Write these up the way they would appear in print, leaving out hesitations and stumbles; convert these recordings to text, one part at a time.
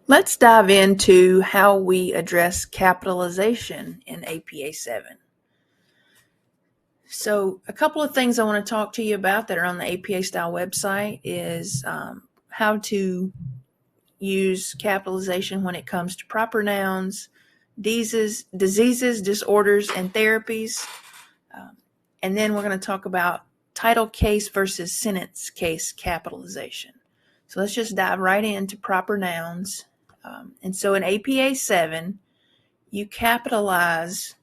Let's dive into how we address capitalization in APA 7. So, a couple of things I want to talk to you about that are on the APA style website is how to use capitalization when it comes to proper nouns, diseases, disorders, and therapies. And then we're going to talk about title case versus sentence case capitalization. So let's just dive right into proper nouns. And so in APA 7, you capitalize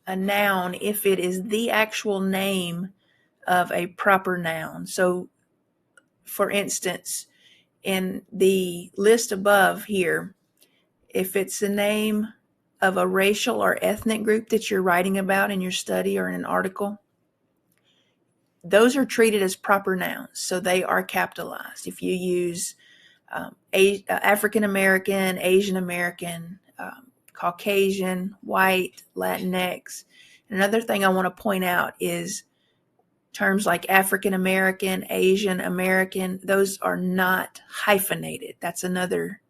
a noun if it is the actual name of a proper noun. So, for instance, in the list above here, if it's the name of a racial or ethnic group that you're writing about in your study or in an article, those are treated as proper nouns, so they are capitalized. If you use African American, Asian American, Caucasian, white, Latinx. And another thing I want to point out is terms like African American, Asian American, those are not hyphenated. That's another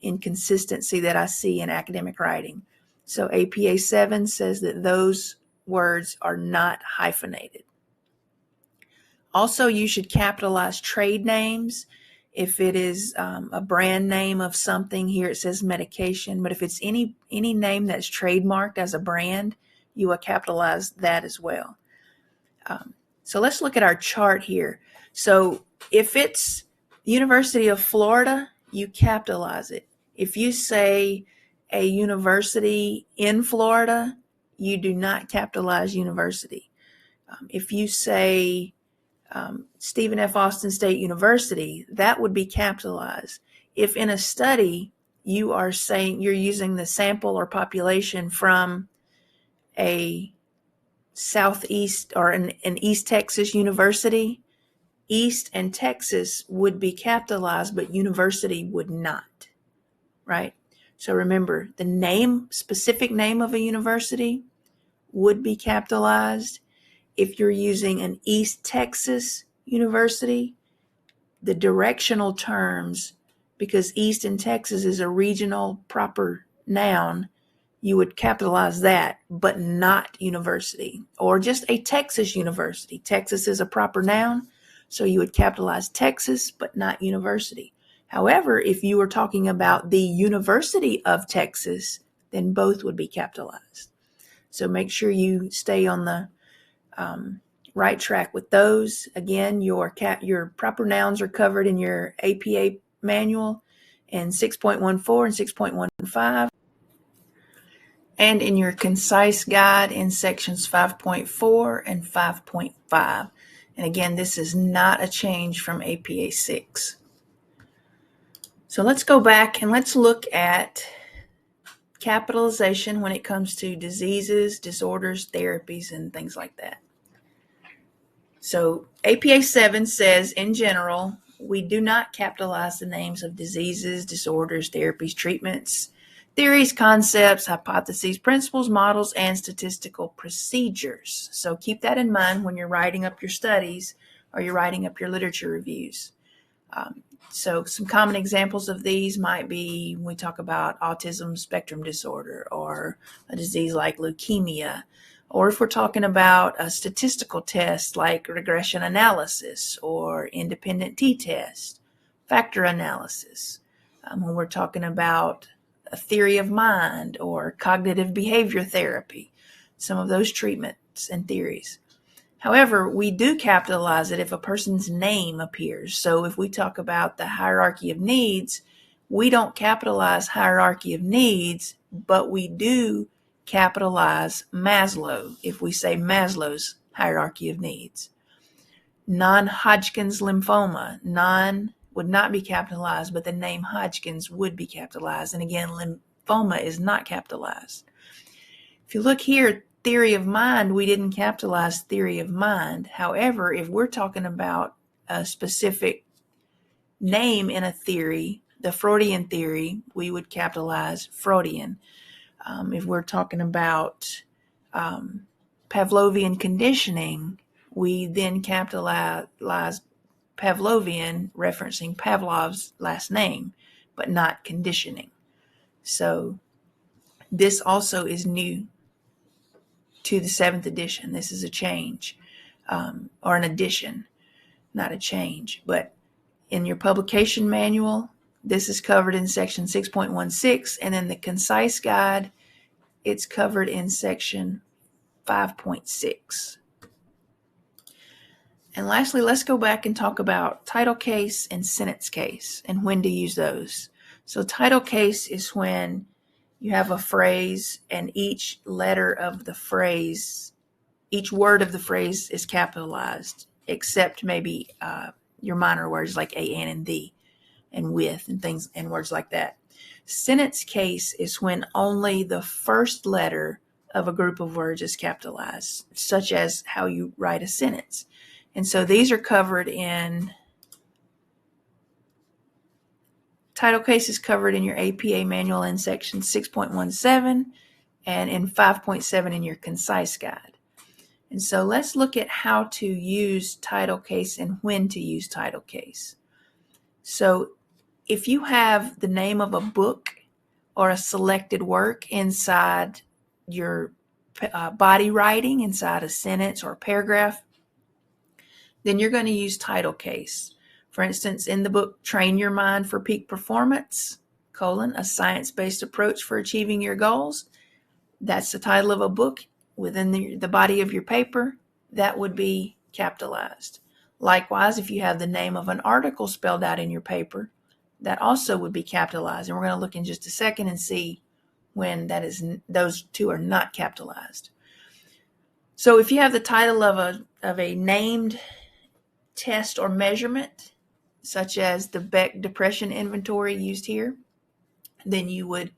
inconsistency that I see in academic writing. So APA 7 says that those words are not hyphenated. Also, you should capitalize trade names. If it is a brand name of something, here it says medication, but if it's any name that's trademarked as a brand, you will capitalize that as well. So let's look at our chart here. So if it's University of Florida, you capitalize it. If you say a university in Florida, you do not capitalize university. If you say Stephen F. Austin State University, that would be capitalized. If in a study you are saying you're using the sample or population from a Southeast or an East Texas university, East and Texas would be capitalized, but university would not, right? So remember, the specific name of a university would be capitalized. If you're using an East Texas university, the directional terms, because East and Texas is a regional proper noun, you would capitalize that, but not university, or just a Texas university. Texas is a proper noun, so you would capitalize Texas, but not university. However, if you were talking about the University of Texas, then both would be capitalized. So make sure you stay on the right track with those. Again, your proper nouns are covered in your APA manual in 6.14 and 6.15, and in your concise guide in sections 5.4 and 5.5. And again, this is not a change from APA 6. So let's go back and let's look at capitalization when it comes to diseases, disorders, therapies, and things like that. So APA 7 says, in general, we do not capitalize the names of diseases, disorders, therapies, treatments, theories, concepts, hypotheses, principles, models, and statistical procedures. So keep that in mind when you're writing up your studies or you're writing up your literature reviews. So some common examples of these might be when we talk about autism spectrum disorder or a disease like leukemia, or if we're talking about a statistical test like regression analysis or independent t-test, factor analysis. When we're talking about a theory of mind or cognitive behavior therapy, some of those treatments and theories. However, we do capitalize it if a person's name appears. So if we talk about the hierarchy of needs, we don't capitalize hierarchy of needs, but we do capitalize Maslow if we say Maslow's hierarchy of needs. Non-Hodgkin's lymphoma, would not be capitalized, but the name Hodgkin's would be capitalized. And again, lymphoma is not capitalized. If you look here, theory of mind, we didn't capitalize theory of mind. However, if we're talking about a specific name in a theory, the Freudian theory, we would capitalize Freudian. If we're talking about Pavlovian conditioning, we then capitalize Pavlovian, referencing Pavlov's last name, but not conditioning. So this also is new to the 7th edition. This is a change, or an addition, not a change. But in your publication manual, this is covered in section 6.16, and in the concise guide, it's covered in section 5.6. And lastly, let's go back and talk about title case and sentence case and when to use those. So title case is when you have a phrase and each letter of the phrase, each word of the phrase is capitalized, except maybe your minor words like a, and the, and with, and things, and words like that. Sentence case is when only the first letter of a group of words is capitalized, such as how you write a sentence. And so these are covered in, title case is covered in your APA manual in section 6.17 and in 5.7 in your concise guide. And so let's look at how to use title case and when to use title case. So if you have the name of a book or a selected work inside your body writing, inside a sentence or a paragraph, then you're going to use title case. For instance, in the book, Train Your Mind for Peak Performance, a science-based approach for achieving your goals. That's the title of a book within the body of your paper. That would be capitalized. Likewise, if you have the name of an article spelled out in your paper, that also would be capitalized. And we're going to look in just a second and see when that is, those two are not capitalized. So if you have the title of a named test or measurement, such as the Beck Depression Inventory used here, then you would,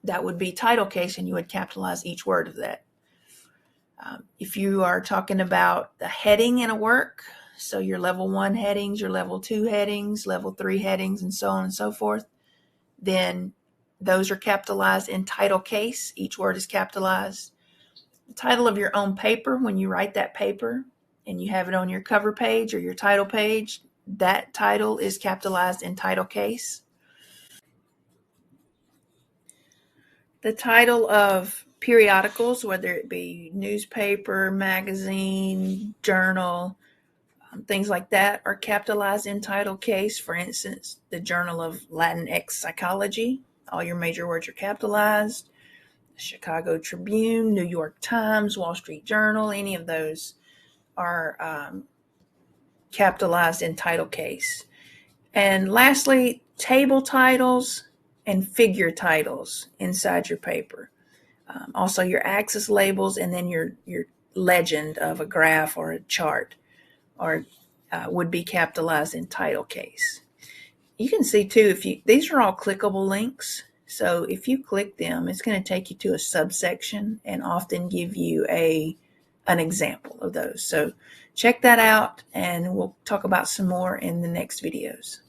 that would be title case, and you would capitalize each word of that. If you are talking about the heading in a work, so your level 1 headings, your level 2 headings, level 3 headings, and so on and so forth, then those are capitalized in title case. Each word is capitalized. The title of your own paper, when you write that paper and you have it on your cover page or your title page, that title is capitalized in title case. The title of periodicals, whether it be newspaper, magazine, journal, things like that, are capitalized in title case. For instance, the Journal of Latinx Psychology, all your major words are capitalized. Chicago Tribune, New York Times, Wall Street Journal, any of those are capitalized in title case. And lastly, table titles and figure titles inside your paper. Also your axis labels, and then your legend of a graph or a chart would be capitalized in title case. You can see too, these are all clickable links. So if you click them, it's going to take you to a subsection and often give you an example of those. So check that out, and we'll talk about some more in the next videos.